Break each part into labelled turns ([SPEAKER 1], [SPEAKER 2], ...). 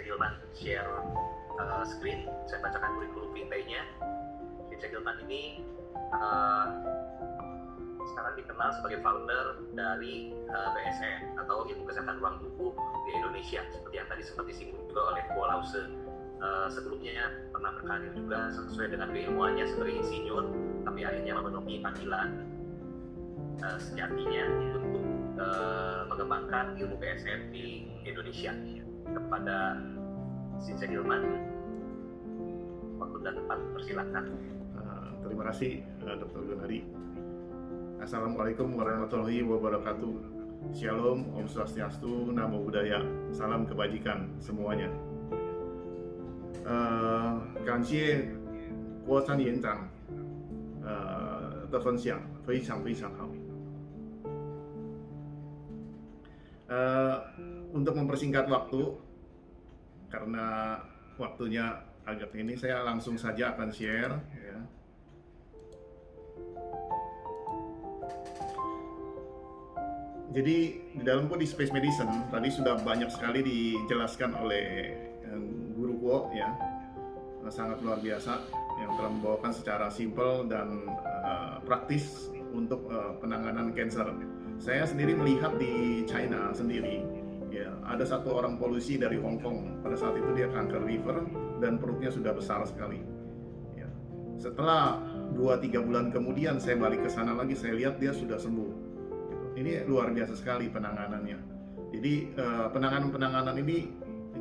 [SPEAKER 1] Gilman share screen. Saya bacakan kurikulum vitae-nya. Vincent Gilman ini sekarang dikenal sebagai founder dari BSN atau Ilmu Kesehatan Ruang Tubuh di Indonesia, seperti yang tadi sempat disinggung juga oleh Bo Lause. Sebelumnya pernah berkarir juga sesuai dengan keilmuannya sebagai insinyur, tapi akhirnya memenuhi panggilan sejatinya untuk mengembangkan ilmu BSN di Indonesia. Kepada Vincent Gilman, waktu dan tempat persilakan.
[SPEAKER 2] Terima kasih Dr. Gunadi. Assalamualaikum warahmatullahi wabarakatuh. Shalom, Om Swastiastu, Namo Buddhaya, salam kebajikan semuanya. 感谢郭山园长的分享，非常非常好。Untuk mempersingkat waktu, karena waktunya agak ini, saya langsung saja akan share ya. Jadi di dalam body space medicine tadi sudah banyak sekali dijelaskan oleh Guru Kuo ya, sangat luar biasa yang telah membawakan secara simpel dan praktis untuk penanganan kanker. Saya sendiri melihat di China sendiri ya, ada satu orang polusi dari Hong Kong, pada saat itu dia kanker liver dan perutnya sudah besar sekali ya. Setelah 2-3 bulan kemudian saya balik ke sana lagi, saya lihat dia sudah sembuh gitu. Ini luar biasa sekali penanganannya. Jadi penanganan ini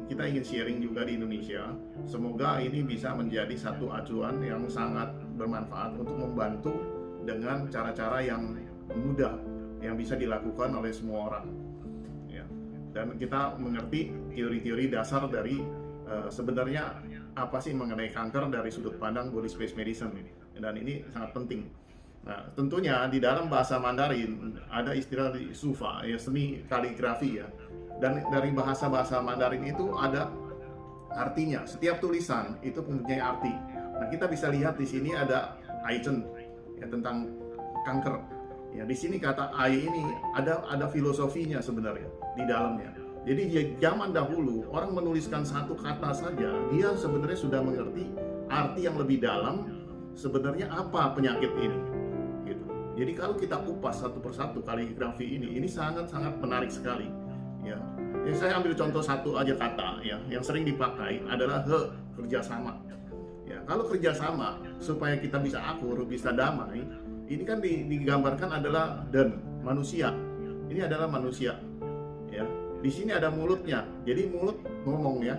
[SPEAKER 2] kita ingin sharing juga di Indonesia. Semoga ini bisa menjadi satu acuan yang sangat bermanfaat untuk membantu dengan cara-cara yang mudah yang bisa dilakukan oleh semua orang ya. Dan kita mengerti teori-teori dasar dari sebenarnya apa sih mengenai kanker dari sudut pandang body space medicine, dan ini sangat penting. Nah, tentunya di dalam bahasa Mandarin ada istilah di sufa ya, seni kaligrafi ya. Dan dari bahasa-bahasa Mandarin itu ada artinya. Setiap tulisan itu mempunyai arti. Nah, kita bisa lihat di sini ada Aizen ya, tentang kanker. Ya, di sini kata ai ini ada filosofinya sebenarnya di dalamnya. Jadi zaman dahulu orang menuliskan satu kata saja, dia sebenarnya sudah mengerti arti yang lebih dalam sebenarnya apa penyakit ini. Gitu. Jadi kalau kita kupas satu persatu kaligrafi ini sangat-sangat menarik sekali. Ya, saya ambil contoh satu aja kata ya, yang sering dipakai adalah kerjasama. Ya, kalau kerjasama supaya kita bisa akur, bisa damai, ini kan digambarkan adalah dan manusia. Ini adalah manusia. Ya, di sini ada mulutnya. Jadi mulut ngomong ya.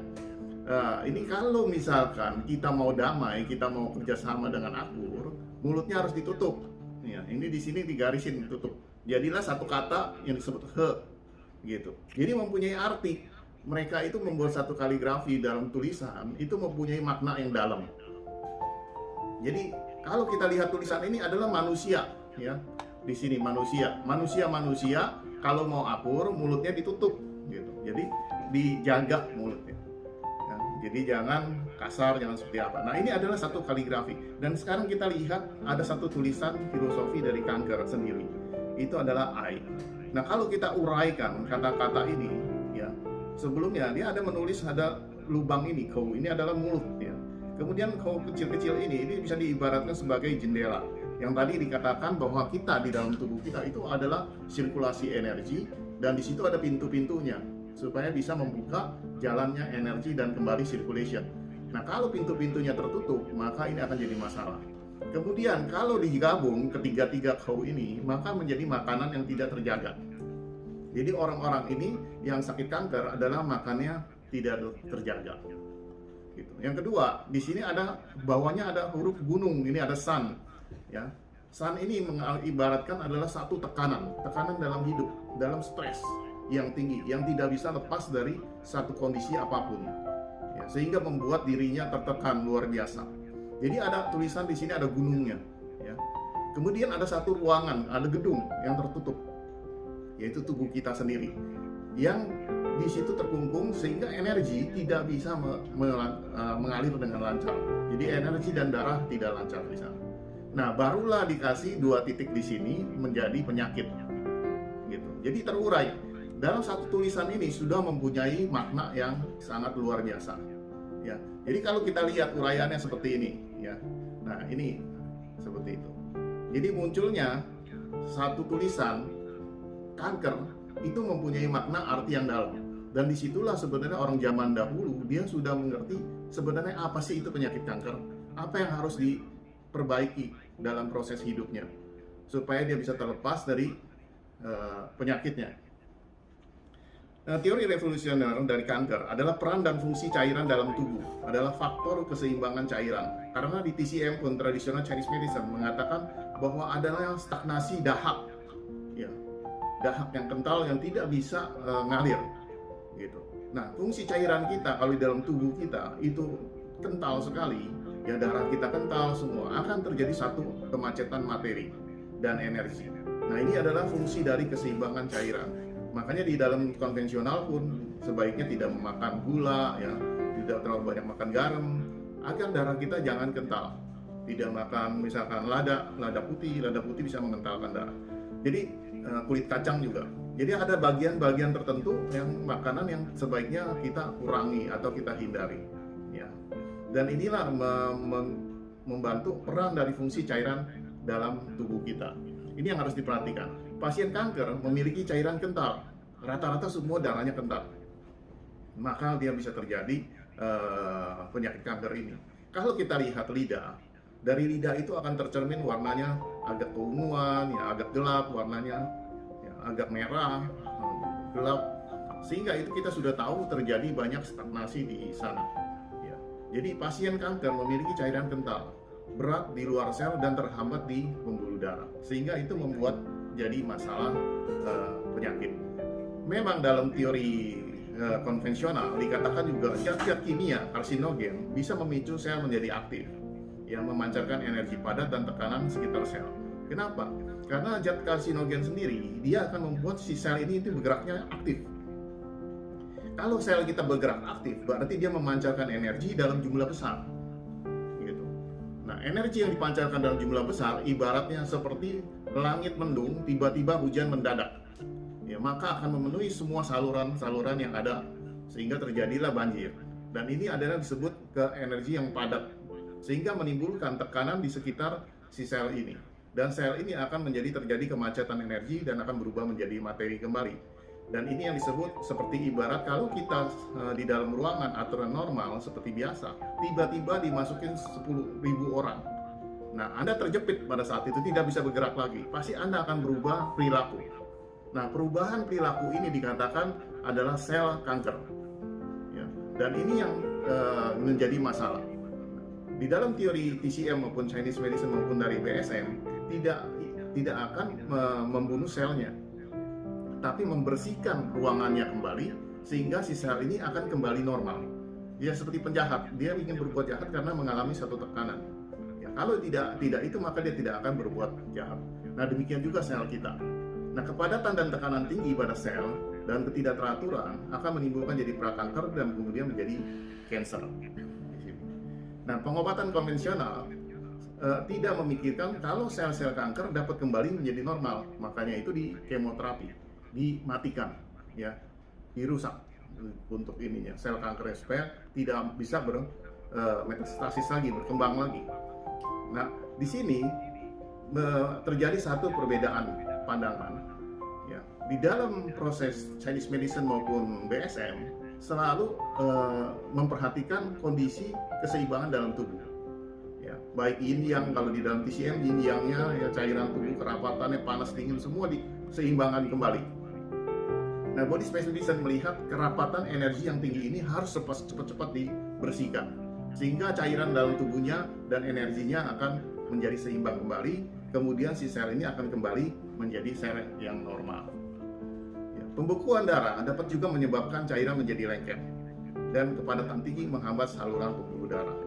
[SPEAKER 2] Ini kalau misalkan kita mau damai, kita mau kerjasama dengan akur, mulutnya harus ditutup. Ya, ini di sini digarisin tutup. Jadilah satu kata yang disebut gitu. Jadi mempunyai arti. Mereka itu membuat satu kaligrafi dalam tulisan itu mempunyai makna yang dalam. Jadi kalau kita lihat tulisan ini adalah manusia ya. Di sini manusia kalau mau akur mulutnya ditutup gitu. Jadi dijaga mulutnya. Ya, jadi jangan kasar, jangan seperti apa. Nah, ini adalah satu kaligrafi. Dan sekarang kita lihat ada satu tulisan filosofi dari kanker sendiri. Itu adalah I. Nah, kalau kita uraikan kata-kata ini ya, sebelumnya dia ada menulis ada lubang ini, kou, ini adalah mulut ya. Kemudian kou kecil-kecil ini bisa diibaratkan sebagai jendela. Yang tadi dikatakan bahwa kita di dalam tubuh kita itu adalah sirkulasi energi, dan di situ ada pintu-pintunya supaya bisa membuka jalannya energi dan kembali circulation. Nah, kalau pintu-pintunya tertutup, maka ini akan jadi masalah. Kemudian kalau digabung ketiga-tiga kou ini, maka menjadi makanan yang tidak terjaga. Jadi orang-orang ini yang sakit kanker adalah makannya tidak terjaga. Gitu. Yang kedua, di sini ada bawahnya ada huruf gunung, ini ada sun. Ya, sun ini mengibaratkan adalah satu tekanan dalam hidup, dalam stres yang tinggi, yang tidak bisa lepas dari satu kondisi apapun. Ya, sehingga membuat dirinya tertekan luar biasa. Jadi ada tulisan di sini ada gunungnya. Ya. Kemudian ada satu ruangan, ada gedung yang tertutup, yaitu tubuh kita sendiri, yang di situ terkungkung sehingga energi tidak bisa mengalir dengan lancar. Jadi energi dan darah tidak lancar di sana. Nah, barulah dikasih 2 titik di sini menjadi penyakit. Gitu. Jadi terurai. dalam satu tulisan ini sudah mempunyai makna yang sangat luar biasa. Ya, jadi kalau kita lihat uraiannya seperti ini, ya, nah ini seperti itu. Jadi munculnya satu tulisan kanker itu mempunyai makna arti yang dalam, dan disitulah sebenarnya orang zaman dahulu dia sudah mengerti sebenarnya apa sih itu penyakit kanker, apa yang harus diperbaiki dalam proses hidupnya supaya dia bisa terlepas dari penyakitnya. Nah, teori revolusioner dari kanker adalah peran dan fungsi cairan dalam tubuh adalah faktor keseimbangan cairan. Karena di TCM pun tradisional Chinese medicine mengatakan bahwa adalah stagnasi dahak, ya, dahak yang kental yang tidak bisa ngalir, gitu. Nah, fungsi cairan kita kalau di dalam tubuh kita itu kental sekali, ya, darah kita kental semua, akan terjadi satu kemacetan materi dan energi. Nah, ini adalah fungsi dari keseimbangan cairan. Makanya di dalam konvensional pun sebaiknya tidak memakan gula, ya, tidak terlalu banyak makan garam, agar darah kita jangan kental. Tidak makan misalkan lada putih bisa mengentalkan darah. Jadi kulit kacang juga. Jadi ada bagian-bagian tertentu yang makanan yang sebaiknya kita kurangi atau kita hindari, ya. Dan inilah membantu peran dari fungsi cairan dalam tubuh kita. Ini yang harus diperhatikan. Pasien kanker memiliki cairan kental. Rata-rata semua darahnya kental. Maka dia bisa terjadi penyakit kanker ini. Kalau kita lihat lidah, dari lidah itu akan tercermin warnanya agak keunguan, ya, agak gelap warnanya, ya, agak merah, gelap. Sehingga itu kita sudah tahu terjadi banyak stagnasi di sana. Ya. Jadi pasien kanker memiliki cairan kental, berat di luar sel dan terhambat di pembuluh darah, sehingga itu membuat jadi masalah penyakit. Memang dalam teori konvensional dikatakan juga zat-zat kimia karsinogen bisa memicu sel menjadi aktif, yang memancarkan energi padat dan tekanan sekitar sel. Kenapa? Karena zat karsinogen sendiri dia akan membuat si sel ini itu bergeraknya aktif. Kalau sel kita bergerak aktif, berarti dia memancarkan energi dalam jumlah besar. Nah, energi yang dipancarkan dalam jumlah besar ibaratnya seperti langit mendung, tiba-tiba hujan mendadak. Ya, maka akan memenuhi semua saluran-saluran yang ada sehingga terjadilah banjir. Dan ini adalah disebut ke energi yang padat sehingga menimbulkan tekanan di sekitar si sel ini. Dan sel ini akan terjadi kemacetan energi dan akan berubah menjadi materi kembali. Dan ini yang disebut seperti ibarat kalau kita di dalam ruangan aturan normal seperti biasa, tiba-tiba dimasukin 10.000 orang. Nah, Anda terjepit pada saat itu, tidak bisa bergerak lagi. Pasti Anda akan berubah perilaku. Nah, perubahan perilaku ini dikatakan adalah sel kanker. Ya. Dan ini yang menjadi masalah. Di dalam teori TCM maupun Chinese medicine maupun dari BSM, tidak akan membunuh selnya, tapi membersihkan ruangannya kembali sehingga si sel ini akan kembali normal. Ya, seperti penjahat, dia ingin berbuat jahat karena mengalami satu tekanan. Ya, kalau tidak itu maka dia tidak akan berbuat jahat. Nah, demikian juga sel kita. Nah, kepadatan dan tekanan tinggi pada sel dan ketidakteraturan akan menimbulkan jadi prakanker dan kemudian menjadi kanker. Nah, pengobatan konvensional tidak memikirkan kalau sel-sel kanker dapat kembali menjadi normal. Makanya itu di kemoterapi, dimatikan, ya, dirusak untuk ininya sel kankernya supaya tidak bisa bermetastasis lagi, berkembang lagi. Nah, di sini terjadi satu perbedaan pandangan, ya. Di dalam proses Chinese medicine maupun BSM selalu memperhatikan kondisi keseimbangan dalam tubuh. Ya, baik yin yang, kalau di dalam TCM yin yangnya, ya, cairan tubuh, kerapatannya, panas dingin semua diseimbangkan kembali. Nah, body space medicine melihat kerapatan energi yang tinggi ini harus cepat-cepat dibersihkan sehingga cairan dalam tubuhnya dan energinya akan menjadi seimbang kembali, kemudian si sel ini akan kembali menjadi sel yang normal. Ya, pembekuan darah dapat juga menyebabkan cairan menjadi lengket dan kepadatan tinggi menghambat saluran pembuluh darah.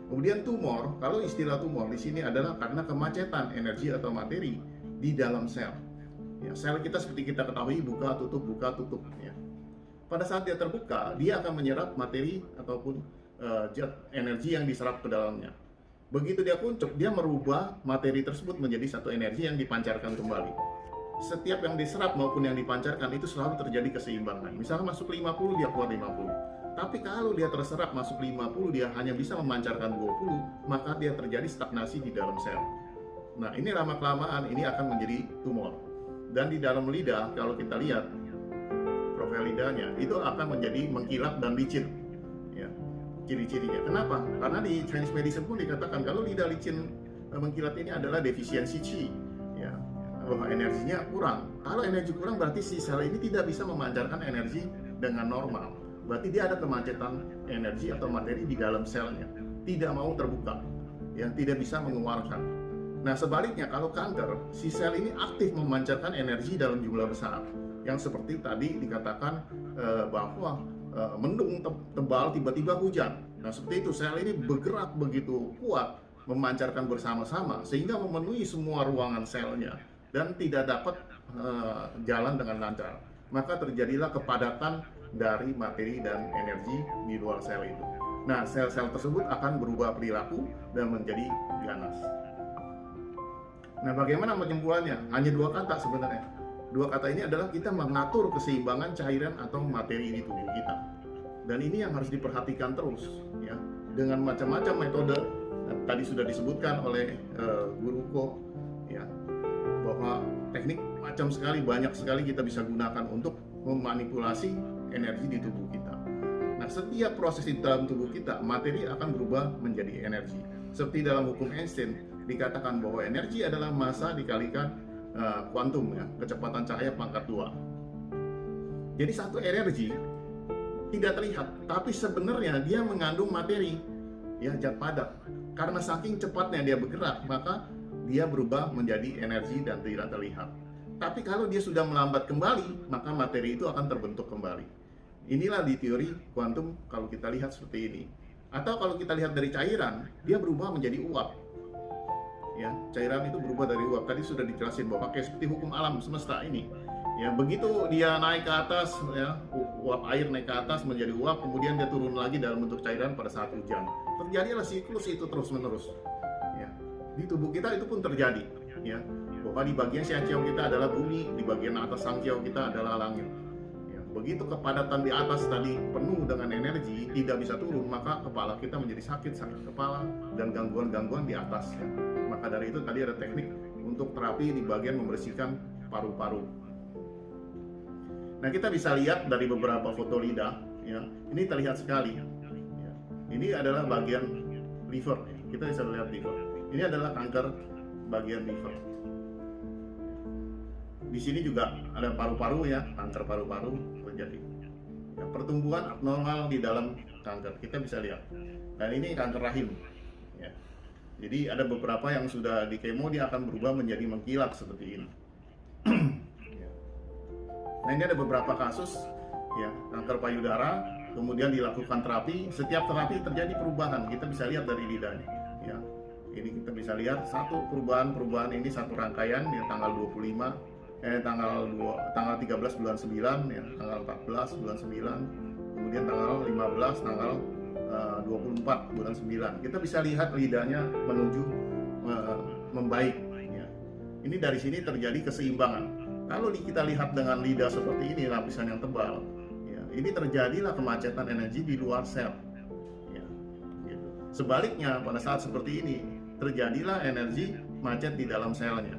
[SPEAKER 2] Kemudian tumor, kalau istilah tumor di sini adalah karena kemacetan energi atau materi di dalam sel. Ya, sel kita seperti kita ketahui buka tutup. Ya. Pada saat dia terbuka, dia akan menyerap materi ataupun zat energi yang diserap ke dalamnya. Begitu dia kuncup, dia merubah materi tersebut menjadi satu energi yang dipancarkan kembali. setiap yang diserap maupun yang dipancarkan itu selalu terjadi keseimbangan. Misalnya masuk 50, dia keluar 50. Tapi kalau dia terserap masuk 50, dia hanya bisa memancarkan 20, maka dia terjadi stagnasi di dalam sel. Nah, ini lama-kelamaan ini akan menjadi tumor. Dan di dalam lidah, kalau kita lihat profil lidahnya, itu akan menjadi mengkilap dan licin. Ya, ciri-cirinya. Kenapa? Karena di Chinese medicine pun dikatakan kalau lidah licin mengkilat ini adalah defisiensi qi. Ya, bahwa energinya kurang. Kalau energi kurang berarti si sel ini tidak bisa memancarkan energi dengan normal. Berarti dia ada kemacetan energi atau materi di dalam selnya, tidak mau terbuka, yang tidak bisa mengeluarkan. Nah, sebaliknya kalau kanker, si sel ini aktif memancarkan energi dalam jumlah besar. Yang seperti tadi dikatakan bahwa mendung tebal tiba-tiba hujan. Nah, seperti itu sel ini bergerak begitu kuat, memancarkan bersama-sama sehingga memenuhi semua ruangan selnya dan tidak dapat jalan dengan lancar. Maka terjadilah kepadatan dari materi dan energi di luar sel itu. Nah, sel-sel tersebut akan berubah perilaku dan menjadi ganas. Nah, bagaimana penyembuhannya? Hanya dua kata sebenarnya. Dua kata ini adalah kita mengatur keseimbangan cairan atau materi di tubuh kita. Dan ini yang harus diperhatikan terus, ya, dengan macam-macam metode. Tadi sudah disebutkan oleh Guru Ko, ya, bahwa teknik macam sekali, banyak sekali kita bisa gunakan untuk memanipulasi energi di tubuh kita. Nah, setiap proses di dalam tubuh kita, materi akan berubah menjadi energi. Seperti dalam hukum Einstein dikatakan bahwa energi adalah massa dikalikan kuantum, ya, kecepatan cahaya pangkat 2. Jadi satu energi tidak terlihat, tapi sebenarnya dia mengandung materi, ya, zat padat. Karena saking cepatnya dia bergerak, maka dia berubah menjadi energi dan tidak terlihat. Tapi kalau dia sudah melambat kembali, maka materi itu akan terbentuk kembali. Inilah di teori kuantum kalau kita lihat seperti ini. Atau kalau kita lihat dari cairan, dia berubah menjadi uap. Ya, cairan itu berubah dari uap. Tadi sudah dijelasin bahwa kayak seperti hukum alam semesta ini. Ya, begitu dia naik ke atas, ya, uap air naik ke atas menjadi uap, kemudian dia turun lagi dalam bentuk cairan pada saat hujan. Terjadilah siklus itu terus-menerus. Ya, di tubuh kita itu pun terjadi. Ya, bahwa di bagian Xianqiao kita adalah bumi, di bagian atas Sangqiao kita adalah langit. Ya, begitu kepadatan di atas tadi penuh dengan energi, tidak bisa turun, maka kepala kita menjadi sakit kepala dan gangguan-gangguan di atas. Ya. Maka dari itu tadi ada teknik untuk terapi di bagian membersihkan paru-paru. Nah, kita bisa lihat dari beberapa foto lidah, ya, ini terlihat sekali. Ya. Ini adalah bagian liver, ya. Kita bisa lihat liver. Ini adalah kanker bagian liver. Di sini juga ada paru-paru, ya, kanker paru-paru terjadi. Ya, pertumbuhan abnormal di dalam kanker kita bisa lihat. Dan ini kanker rahim. Ya. Jadi ada beberapa yang sudah di kemo dia akan berubah menjadi mengkilat seperti ini. Nah, ini ada beberapa kasus, ya, kanker payudara, kemudian dilakukan terapi. Setiap terapi terjadi perubahan. Kita bisa lihat dari lidahnya, ya. Ini kita bisa lihat satu perubahan ini satu rangkaian, ya, tanggal 13 bulan 9, ya, tanggal 14 bulan 9, kemudian tanggal 15, tanggal 24 bulan 9. Kita bisa lihat lidahnya menuju membaik, ya. Ini dari sini terjadi keseimbangan. Kalau kita lihat dengan lidah seperti ini, lapisan yang tebal, ya, ini terjadilah kemacetan energi di luar sel. Ya, gitu. Sebaliknya pada saat seperti ini terjadilah energi macet di dalam selnya.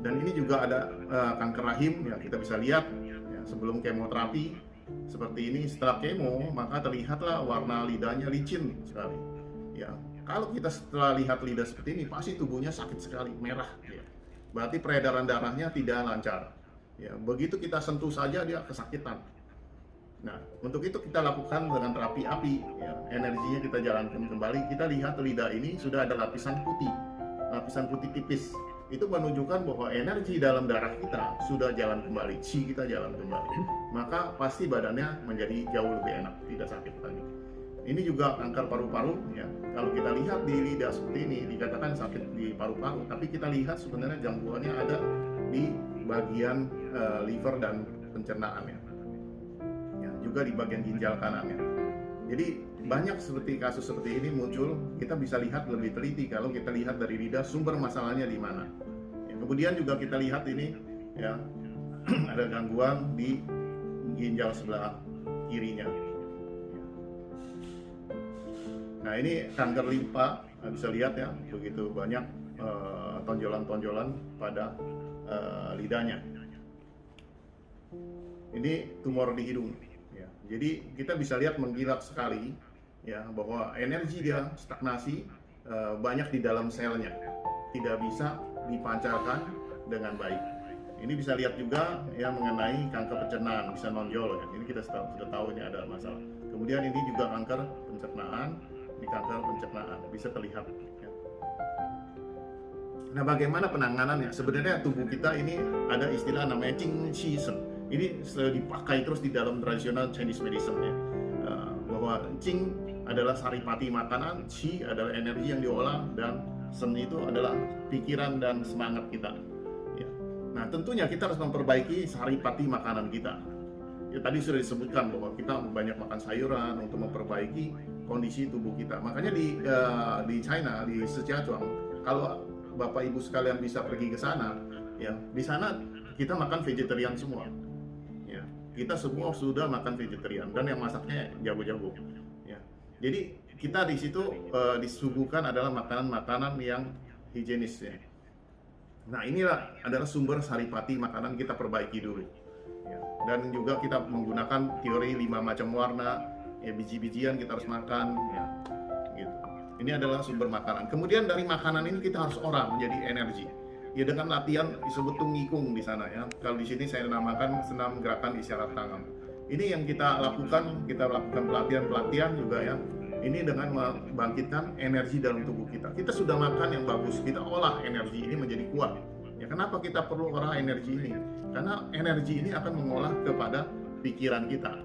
[SPEAKER 2] Dan ini juga ada kanker rahim, ya, kita bisa lihat, ya, sebelum kemoterapi seperti ini. Setelah kemo maka terlihatlah warna lidahnya licin sekali. Ya, kalau kita setelah lihat lidah seperti ini pasti tubuhnya sakit sekali, merah. Ya. Berarti peredaran darahnya tidak lancar. Ya, begitu kita sentuh saja dia kesakitan. Nah, untuk itu kita lakukan dengan terapi api. Ya, energinya kita jalankan kembali. Kita lihat lidah ini sudah ada lapisan putih tipis. Itu menunjukkan bahwa energi dalam darah kita sudah jalan kembali, qi kita jalan kembali. Maka pasti badannya menjadi jauh lebih enak, tidak sakit lagi. Ini juga kanker paru-paru, ya. Kalau kita lihat di lidah seperti ini dikatakan sakit di paru-paru, tapi kita lihat sebenarnya gangguannya ada di bagian liver dan pencernaannya, ya, juga di bagian ginjal kanannya. Jadi banyak seperti kasus seperti ini muncul. Kita bisa lihat lebih teliti kalau kita lihat dari lidah sumber masalahnya di mana. Kemudian juga kita lihat ini ya ada gangguan di ginjal sebelah kirinya. Nah ini kanker limpa, bisa lihat ya, begitu banyak tonjolan-tonjolan pada lidahnya. Ini tumor di hidung. Ya. Jadi kita bisa lihat mengkilat sekali ya bahwa energi dia stagnasi, banyak di dalam selnya, tidak bisa dipancarkan dengan baik. Ini bisa lihat juga ya mengenai kanker pencernaan, bisa nonjol ya. Ini kita sudah tahu ini ada masalah. Kemudian ini juga kanker pencernaan, ini kanker pencernaan bisa terlihat. Ya. Nah, bagaimana penanganannya? Sebenarnya tubuh kita ini ada istilah namanya Qing Qi Shen. Ini dipakai terus di dalam tradisional Chinese medicine ya. Bahwa Qing adalah saripati makanan, Qi adalah energi yang diolah, dan Shen itu adalah pikiran dan semangat kita. Ya. Nah, tentunya kita harus memperbaiki saripati makanan kita. Ya, tadi sudah disebutkan bahwa kita banyak makan sayuran untuk memperbaiki kondisi tubuh kita. Makanya di China, di Zhejiazhuang, kalau Bapak Ibu sekalian bisa pergi ke sana, ya di sana kita makan vegetarian semua. Ya, kita semua sudah makan vegetarian dan yang masaknya jago-jago. Ya, jadi kita di situ disuguhkan adalah makanan-makanan yang higienis ya. Nah inilah adalah sumber saripati makanan, kita perbaiki dulu. Ya. Dan juga kita menggunakan teori 5 macam warna, ya biji-bijian kita harus makan, ya. Gitu. Ini adalah sumber makanan. Kemudian dari makanan ini kita harus olah menjadi energi. Ya dengan latihan disebut tungikung di sana ya. Kalau di sini saya namakan senam gerakan isyarat tangan. Ini yang kita lakukan pelatihan juga ya. Ini dengan membangkitkan energi dalam tubuh kita. Kita sudah makan yang bagus, kita olah energi ini menjadi kuat. Ya, kenapa kita perlu olah energi ini? Karena energi ini akan mengolah kepada pikiran kita.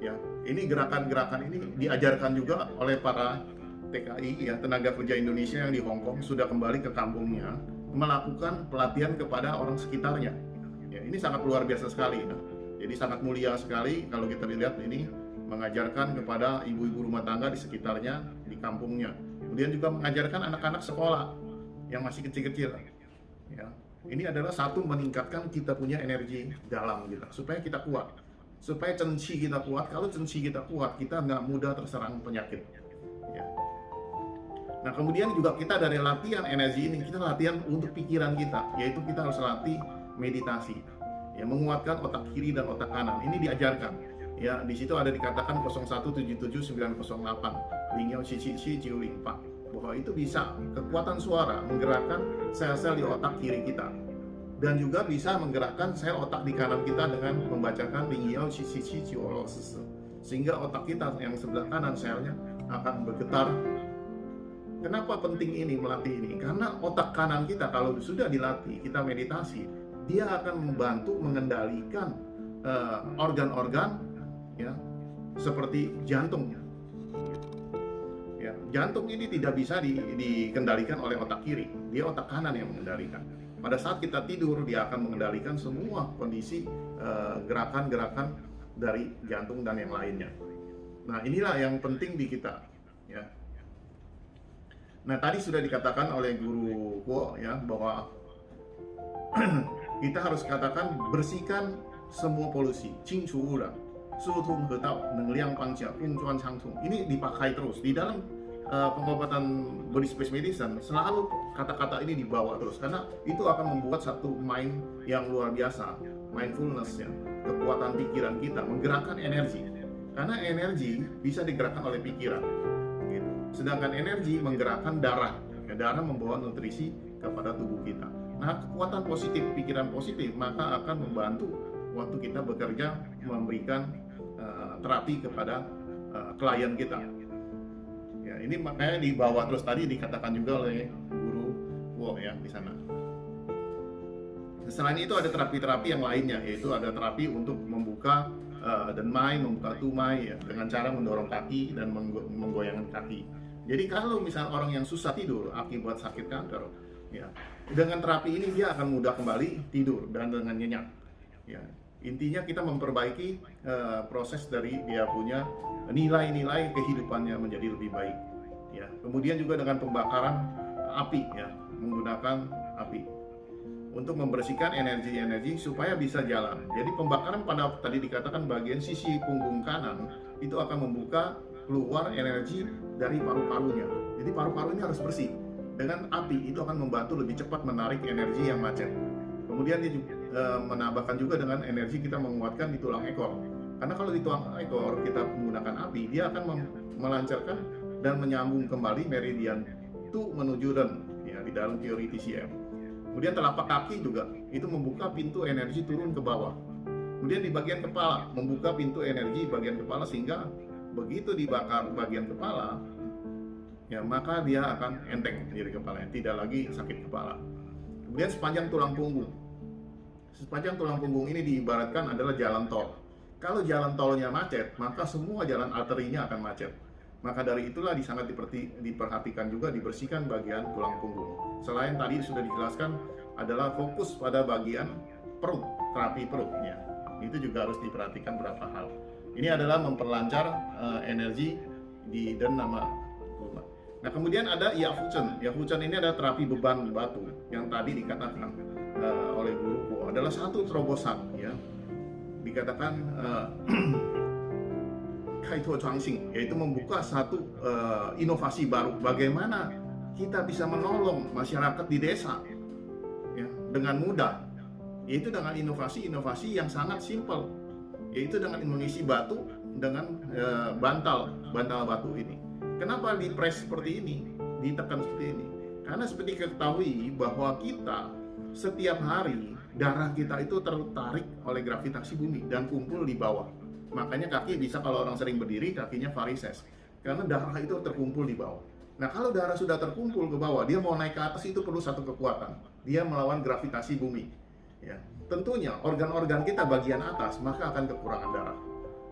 [SPEAKER 2] Ya, ini gerakan-gerakan ini diajarkan juga oleh para TKI, ya tenaga kerja Indonesia yang di Hong Kong sudah kembali ke kampungnya melakukan pelatihan kepada orang sekitarnya. Ya, ini sangat luar biasa sekali. Ya. Jadi sangat mulia sekali kalau kita lihat ini. Mengajarkan kepada ibu-ibu rumah tangga di sekitarnya, di kampungnya. Kemudian juga mengajarkan anak-anak sekolah yang masih kecil-kecil. Ya, ini adalah satu meningkatkan kita punya energi dalam kita, supaya kita kuat, supaya cenci kita kuat. Kalau cenci kita kuat, kita nggak mudah terserang penyakit. Ya. Nah kemudian juga kita dari latihan energi ini, kita latihan untuk pikiran kita, yaitu kita harus latih meditasi, ya menguatkan otak kiri dan otak kanan. Ini diajarkan. Ya, di situ ada dikatakan 0177908 Lingyao Qi Qi Qi Jiu Ling Pa, bahwa itu bisa kekuatan suara menggerakkan sel-sel di otak kiri kita, dan juga bisa menggerakkan sel otak di kanan kita dengan membacakan Lingyao Qi Qi Qi Jiu Lo Si, sehingga otak kita yang sebelah kanan selnya akan bergetar. Kenapa penting ini melatih ini? Karena otak kanan kita kalau sudah dilatih, kita meditasi, dia akan membantu mengendalikan organ-organ ya seperti jantung. Ya, jantung ini tidak bisa dikendalikan oleh otak kiri, dia otak kanan yang mengendalikan. Pada saat kita tidur, dia akan mengendalikan semua kondisi gerakan-gerakan dari jantung dan yang lainnya. Nah inilah yang penting di kita. Ya. Nah tadi sudah dikatakan oleh Guru Kuo ya bahwa kita harus katakan bersihkan semua polusi, Qingchu Wuran. Ini dipakai terus di dalam pengobatan body space medicine. Selalu kata-kata ini dibawa terus karena itu akan membuat satu mind yang luar biasa, mindfulness ya, kekuatan pikiran kita, menggerakkan energi. Karena energi bisa digerakkan oleh pikiran, gitu. Sedangkan energi menggerakkan darah, ya, darah membawa nutrisi kepada tubuh kita. Nah kekuatan positif, pikiran positif maka akan membantu waktu kita bekerja memberikan terapi kepada klien kita. Ya, ini makanya dibawa terus tadi dikatakan juga oleh Guru Kuo ya di sana. Selain itu ada terapi-terapi yang lainnya, yaitu ada terapi untuk membuka denmai, membuka tumai ya, dengan cara mendorong kaki dan menggoyangkan kaki. Jadi kalau misalnya orang yang susah tidur akibat sakit kanker, ya dengan terapi ini dia akan mudah kembali tidur dan dengan nyenyak. Ya. Intinya kita memperbaiki proses dari dia punya nilai-nilai kehidupannya menjadi lebih baik. Ya, kemudian juga dengan pembakaran api, ya, menggunakan api untuk membersihkan energi-energi supaya bisa jalan. Jadi pembakaran pada tadi dikatakan bagian sisi punggung kanan itu akan membuka keluar energi dari paru-parunya. Jadi paru-paru ini harus bersih. Dengan api itu akan membantu lebih cepat menarik energi yang macet. Kemudian dia juga, menambahkan juga dengan energi kita menguatkan di tulang ekor. Karena kalau di tulang ekor kita menggunakan api, dia akan melancarkan dan menyambung kembali meridian tu menuju Ren, ya, di dalam teori TCM. Kemudian telapak kaki juga itu membuka pintu energi turun ke bawah. Kemudian di bagian kepala membuka pintu energi bagian kepala, sehingga begitu dibakar bagian kepala, ya maka dia akan enteng dari kepalanya, tidak lagi sakit kepala. Kemudian sepanjang tulang punggung. Sepanjang tulang punggung ini diibaratkan adalah jalan tol. Kalau jalan tolnya macet, maka semua jalan arterinya akan macet. Maka dari itulah sangat diperhatikan juga dibersihkan bagian tulang punggung. Selain tadi sudah dijelaskan adalah fokus pada bagian perut, terapi perutnya. Itu juga harus diperhatikan beberapa hal. Ini adalah memperlancar energi dan nama. Nah, kemudian ada Yafuchen. Yafuchen ini adalah terapi beban batu yang tadi dikatakan oleh guruku adalah satu terobosan, ya. Dikatakan Kaito Changxing, yaitu membuka satu inovasi baru bagaimana kita bisa menolong masyarakat di desa, ya, dengan mudah, yaitu dengan inovasi-inovasi yang sangat simpel, yaitu dengan mengisi batu dengan bantal batu ini. Kenapa dipres seperti ini, ditekan seperti ini? Karena seperti ketahui bahwa kita setiap hari darah kita itu tertarik oleh gravitasi bumi dan kumpul di bawah. Makanya kaki bisa, kalau orang sering berdiri kakinya varises, karena darah itu terkumpul di bawah. Nah, kalau darah sudah terkumpul ke bawah, dia mau naik ke atas itu perlu satu kekuatan. Dia melawan gravitasi bumi. Ya, tentunya organ-organ kita bagian atas maka akan kekurangan darah.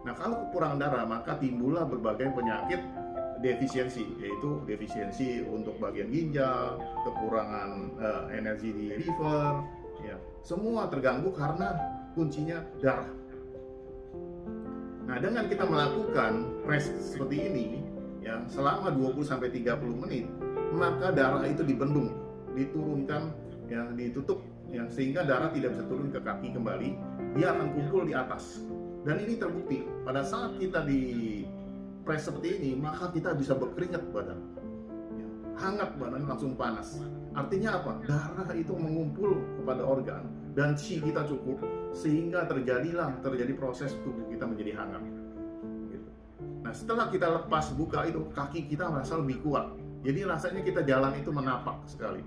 [SPEAKER 2] Nah, kalau kekurangan darah maka timbullah berbagai penyakit defisiensi, yaitu defisiensi untuk bagian ginjal, kekurangan energi di liver, ya, semua terganggu karena kuncinya darah. Nah, dengan kita melakukan press seperti ini, ya, selama 20-30 menit, maka darah itu dibendung, diturunkan, ya, ditutup, ya, sehingga darah tidak bisa turun ke kaki kembali, dia akan kumpul di atas. Dan ini terbukti pada saat kita di press seperti ini, maka kita bisa berkeringat badan, ya, hangat badan, langsung panas. Artinya apa? Darah itu mengumpul kepada organ dan chi kita cukup, sehingga terjadi proses tubuh kita menjadi hangat. Gitu. Nah, setelah kita lepas buka itu, kaki kita merasa lebih kuat. Jadi rasanya kita jalan itu menapak sekali.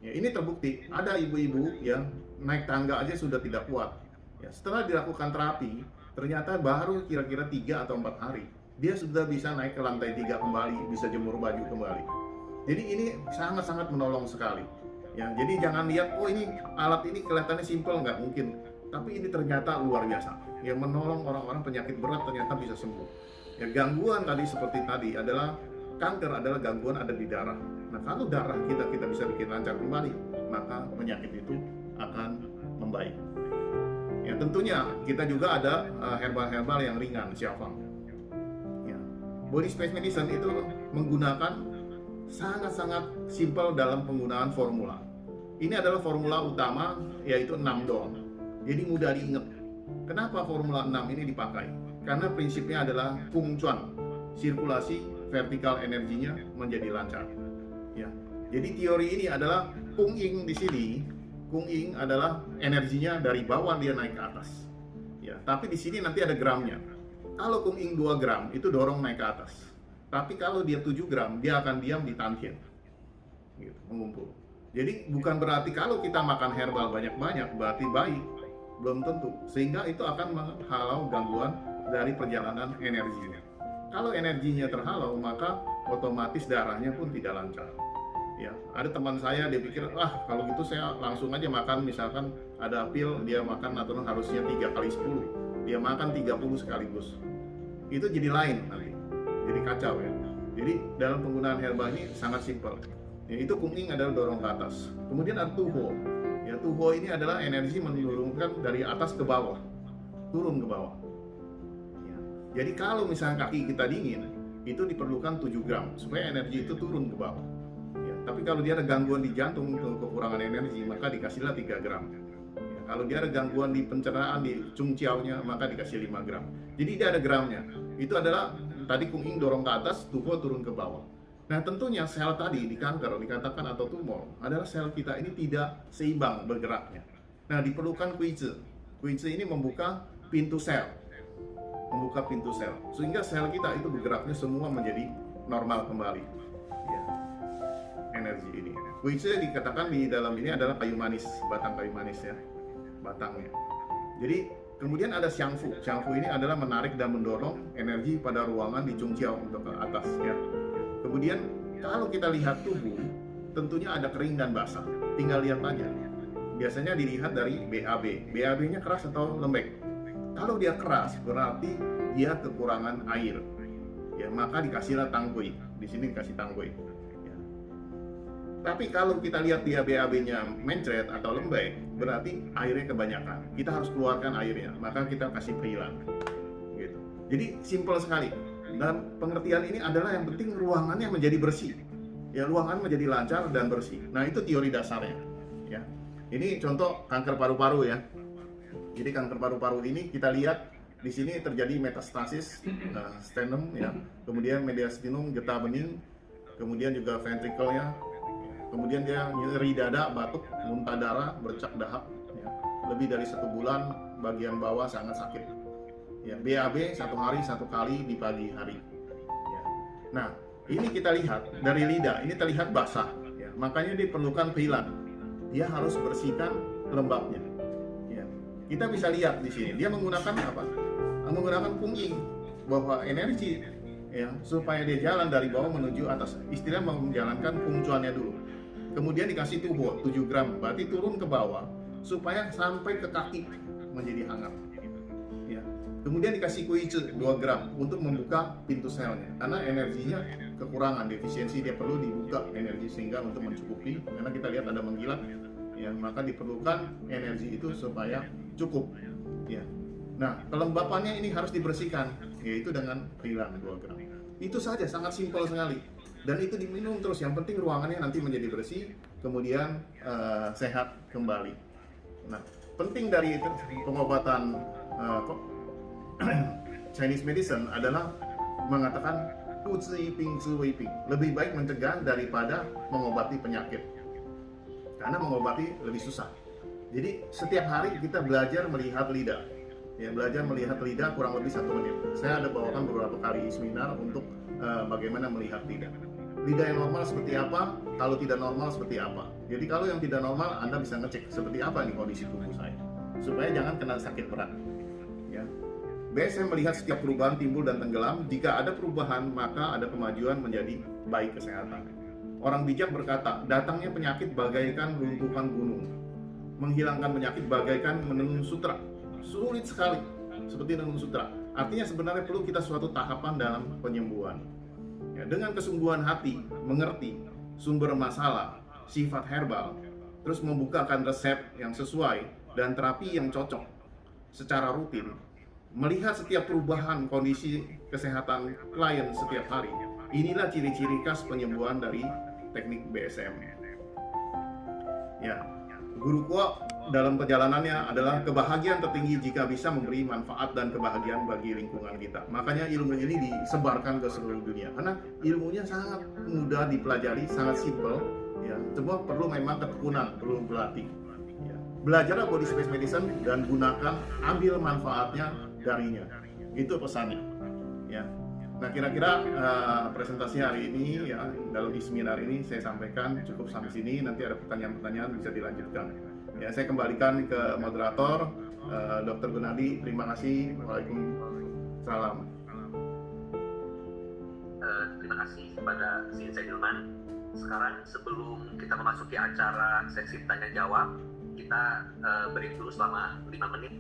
[SPEAKER 2] Ya, ini terbukti. Ada ibu-ibu yang naik tangga aja sudah tidak kuat. Ya, setelah dilakukan terapi, ternyata baru kira-kira 3 atau 4 hari dia sudah bisa naik ke lantai 3 kembali, bisa jemur baju kembali. Jadi ini sangat-sangat menolong sekali. Ya, jadi jangan lihat, oh ini alat ini kelihatannya simpel, nggak mungkin. Tapi ini ternyata luar biasa. Yang menolong orang-orang penyakit berat ternyata bisa sembuh. Ya, gangguan tadi seperti tadi adalah kanker, adalah gangguan ada di darah. Nah, kalau darah kita bisa bikin lancar kembali, maka penyakit itu akan membaik. Ya, tentunya kita juga ada herbal-herbal yang ringan, Xiaofang. Body Space Medicine itu menggunakan sangat-sangat simpel dalam penggunaan formula. Ini adalah formula utama, yaitu 6 doang. Jadi mudah diingat. Kenapa formula 6 ini dipakai? Karena prinsipnya adalah Kung Chuan, sirkulasi vertikal energinya menjadi lancar. Ya. Jadi teori ini adalah Kung Ying di sini. Kung Ying adalah energinya dari bawah dia naik ke atas. Ya, tapi di sini nanti ada gramnya. Kalau Kung Ying 2 gram itu dorong naik ke atas. Tapi kalau dia 7 gram, dia akan diam di Tantian. Gitu, mengumpul. Jadi bukan berarti kalau kita makan herbal banyak-banyak berarti baik. Belum tentu. Sehingga itu akan menghalau gangguan dari perjalanan energinya. Kalau energinya terhalau, maka otomatis darahnya pun tidak lancar. Ya, ada teman saya dia pikir, kalau gitu saya langsung aja makan, misalkan ada pil dia makan natural harusnya 3 kali 10. Dia makan 30 sekaligus. Itu jadi lain nanti. Jadi kacau, ya. Jadi dalam penggunaan herbal ini sangat simpel. Ya, itu Kung Ying adalah dorong ke atas. Kemudian ada Tuho. Ya, Tuho ini adalah energi menurunkan dari atas ke bawah, turun ke bawah. Ya. Jadi kalau misalnya kaki kita dingin, itu diperlukan 7 gram supaya energi itu turun ke bawah. Ya. Tapi kalau dia ada gangguan di jantung untuk kekurangan energi, maka dikasihlah 3 gram. Ya, kalau dia ada gangguan di pencernaan, di cungciaunya, maka dikasih 5 gram. Jadi dia ada gramnya. Itu adalah tadi Kung Ing dorong ke atas, Tuhuo turun ke bawah. Nah tentunya sel tadi di kanker dikatakan atau tumor adalah sel kita ini tidak seimbang bergeraknya. Nah diperlukan Kuizi. Kuizi ini membuka pintu sel, sehingga sel kita itu bergeraknya semua menjadi normal kembali. Ya, energi ini. Kuizi dikatakan di dalam ini adalah kayu manis, batang kayu manis ya, batangnya. Jadi kemudian ada Xiangfu. Xiangfu ini adalah menarik dan mendorong energi pada ruangan di Cungciao untuk ke atas ya. Kemudian kalau kita lihat tubuh, tentunya ada kering dan basah. Tinggal lihat aja. Biasanya dilihat dari BAB. BAB-nya keras atau lembek. Kalau dia keras, berarti dia kekurangan air. Ya, maka dikasihlah tanggui. Di sini dikasih tanggui. Ya. Tapi kalau kita lihat dia BAB-nya mencret atau lembek, berarti airnya kebanyakan. Kita harus keluarkan airnya, maka kita kasih peilan. Gitu. Jadi simpel sekali. Dan pengertian ini adalah yang penting ruangannya menjadi bersih. Ya, ruangan menjadi lancar dan bersih. Nah, itu teori dasarnya. Ya. Ini contoh kanker paru-paru ya. Jadi kanker paru-paru ini kita lihat di sini terjadi metastasis sternum ya. Kemudian mediastinum, getah bening, kemudian juga ventrikelnya. Kemudian dia nyeri dada, batuk, muntah darah, bercak dahak ya. Lebih dari 1 bulan bagian bawah sangat sakit. Ya, BAB 1 hari 1 kali di pagi hari. Ya. Nah, ini kita lihat dari lidah, ini terlihat basah. Ya. Makanya diperlukan peilan. Dia harus bersihkan lembabnya. Ya. Kita bisa lihat di sini, dia menggunakan apa? Menggunakan Kung Ing, bahwa energi ya supaya dia jalan dari bawah menuju atas. Istilah menjalankan fungcuannya dulu. Kemudian dikasih Tuhuo 7 gram, berarti turun ke bawah supaya sampai ke kaki menjadi hangat. Ya. Kemudian dikasih Kuizi 2 gram untuk membuka pintu selnya, karena energinya kekurangan, defisiensi, dia perlu dibuka energi sehingga untuk mencukupi, karena kita lihat ada mengkilat, ya maka diperlukan energi itu supaya cukup. Ya. Nah, kelembapannya ini harus dibersihkan, yaitu dengan peilan 2 gram. Itu saja, sangat simpel sekali. Dan itu diminum terus, yang penting ruangannya nanti menjadi bersih, kemudian sehat kembali. Nah, penting dari itu pengobatan Chinese medicine adalah mengatakan Pu Zi Ping Zi Wei Ping, lebih baik mencegah daripada mengobati penyakit, karena mengobati lebih susah. Jadi setiap hari kita belajar melihat lidah, ya belajar melihat lidah kurang lebih 1 menit. Saya ada bawakan beberapa kali seminar untuk bagaimana melihat lidah. Lidah yang normal seperti apa, kalau tidak normal seperti apa. Jadi kalau yang tidak normal, Anda bisa ngecek seperti apa nih kondisi tubuh saya, supaya jangan kena sakit berat. Ya. BSM melihat setiap perubahan timbul dan tenggelam. Jika ada perubahan, maka ada kemajuan menjadi baik kesehatan. Orang bijak berkata, datangnya penyakit bagaikan runtuhan gunung, menghilangkan penyakit bagaikan menenun sutra. Sulit sekali, seperti menenun sutra. Artinya sebenarnya perlu kita suatu tahapan dalam penyembuhan. Ya, dengan kesungguhan hati, mengerti sumber masalah, sifat herbal, terus membukakan resep yang sesuai dan terapi yang cocok secara rutin, melihat setiap perubahan kondisi kesehatan klien setiap hari. Inilah ciri-ciri khas penyembuhan dari teknik BSM. Ya, Guru Kuo dalam perjalanannya adalah kebahagiaan tertinggi jika bisa memberi manfaat dan kebahagiaan bagi lingkungan kita. Makanya ilmu ini disebarkan ke seluruh dunia, karena ilmunya sangat mudah dipelajari, sangat simpel. Ya, cuma perlu memang ketekunan, perlu berlatih. Ya. Belajarlah body space medicine dan gunakan, ambil manfaatnya darinya. Itu pesannya. Ya. Nah, kira-kira presentasi hari ini ya dalam seminar ini saya sampaikan cukup sampai sini. Nanti ada pertanyaan-pertanyaan bisa dilanjutkan. Ya, saya kembalikan ke moderator Dr. Gunadi. Terima kasih. Waalaikumsalam.
[SPEAKER 1] Terima kasih kepada Sensei Nilman. Sekarang sebelum kita memasuki acara sesi tanya jawab, kita break dulu selama 5 menit